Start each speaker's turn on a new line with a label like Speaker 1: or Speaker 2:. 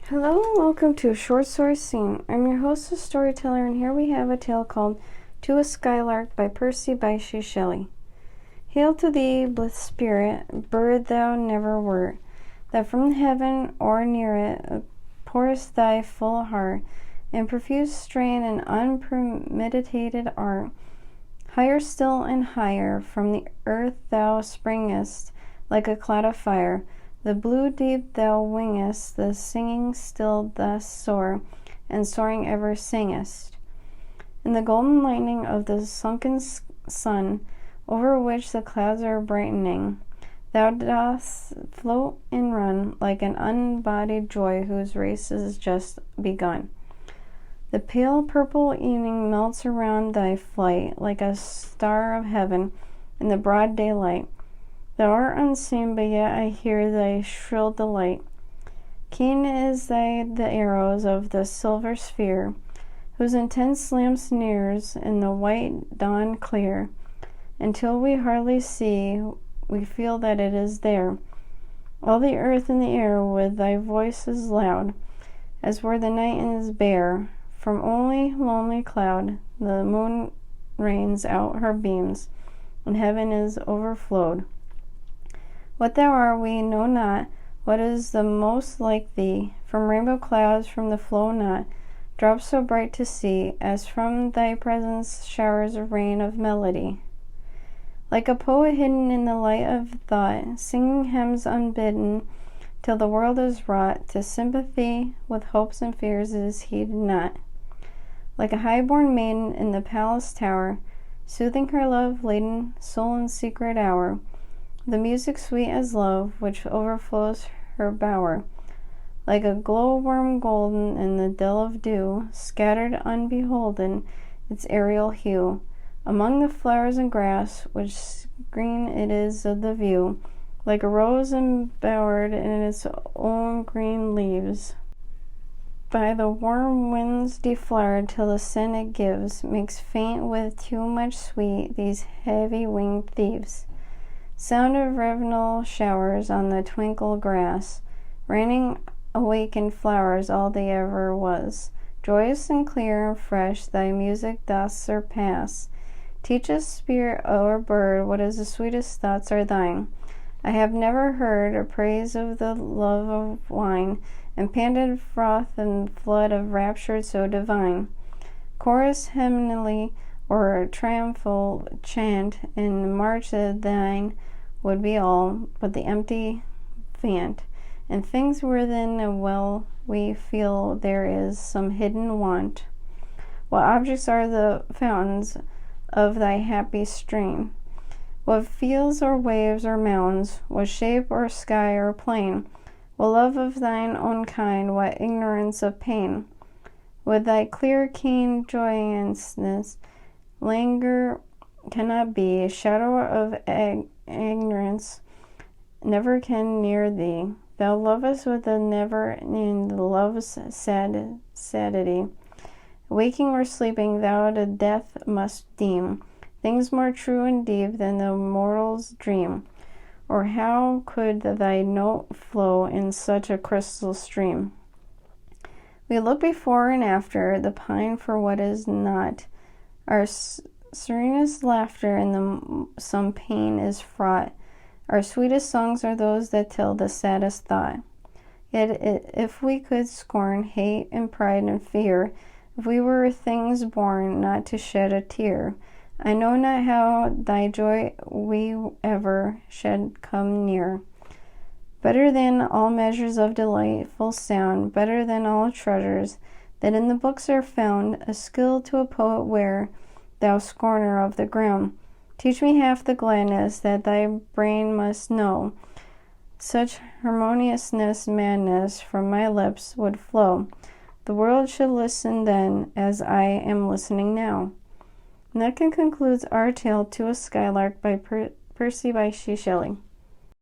Speaker 1: Hello and welcome to a short story scene. I'm your host and storyteller, and here we have a tale called To a Skylark by Percy, Bysshe, Shelley. Hail to thee, blithe spirit, bird thou never wert, that from heaven or near it pourest thy full heart in profuse strain and unpremeditated art. Higher still and higher from the earth thou springest like a cloud of fire. The blue deep thou wingest, the singing still dost soar, and soaring ever singest. In the golden lightning of the sunken sun, over which the clouds are brightening, thou dost float and run like an unbodied joy whose race is just begun. The pale purple evening melts around thy flight like a star of heaven in the broad daylight. Thou art unseen, but yet I hear thy shrill delight. Keen is the arrows of the silver sphere, whose intense lamp sneers in the white dawn clear. Until we hardly see, we feel that it is there. All the earth and the air with thy voice is loud, as were the night is bare. From only lonely cloud the moon rains out her beams, and heaven is overflowed. What thou art we know not, what is the most like thee. From rainbow clouds from the flow not, drops so bright to see, as from thy presence showers a rain of melody. Like a poet hidden in the light of thought, singing hymns unbidden, till the world is wrought to sympathy with hopes and fears is heeded not. Like a high-born maiden in the palace tower, soothing her love-laden soul in secret hour, the music sweet as love, which overflows her bower, like a glowworm golden in the dell of dew, scattered unbeholden its aerial hue, among the flowers and grass, which green it is of the view, like a rose embowered in its own green leaves. By the warm winds deflowered till the scent it gives makes faint with too much sweet these heavy-winged thieves. Sound of revenal showers on the twinkle grass, raining awakened flowers all they ever was. Joyous and clear and fresh thy music doth surpass. Teach us, spirit or bird, what is the sweetest thoughts are thine. I have never heard a praise of the love of wine, and panted froth and flood of rapture so divine. Chorus hymnally or triumphal chant in march of thine would be all but the empty vant, and things within a well we feel there is some hidden want. What objects are the fountains of thy happy stream? What fields or waves or mounds? What shape or sky or plain? What love of thine own kind? What ignorance of pain? With thy clear keen joyousness languor cannot be, a shadow of ignorance never can near thee. Thou lovest with a never in the love's sadity. Waking or sleeping, thou to death must deem things more true and deep than the mortal's dream. Or how could thy note flow in such a crystal stream? We look before and after the pine for what is not. Our serenest laughter in some pain is fraught. Our sweetest songs are those that tell the saddest thought. Yet if we could scorn hate and pride and fear, if we were things born not to shed a tear, I know not how thy joy we ever should come near. Better than all measures of delightful sound, better than all treasures that in the books are found, a skill to a poet wear, thou scorner of the ground. Teach me half the gladness that thy brain must know. Such harmoniousness, madness from my lips would flow. The world should listen then as I am listening now. And that concludes our tale To a Skylark by Percy, Bysshe, Shelley.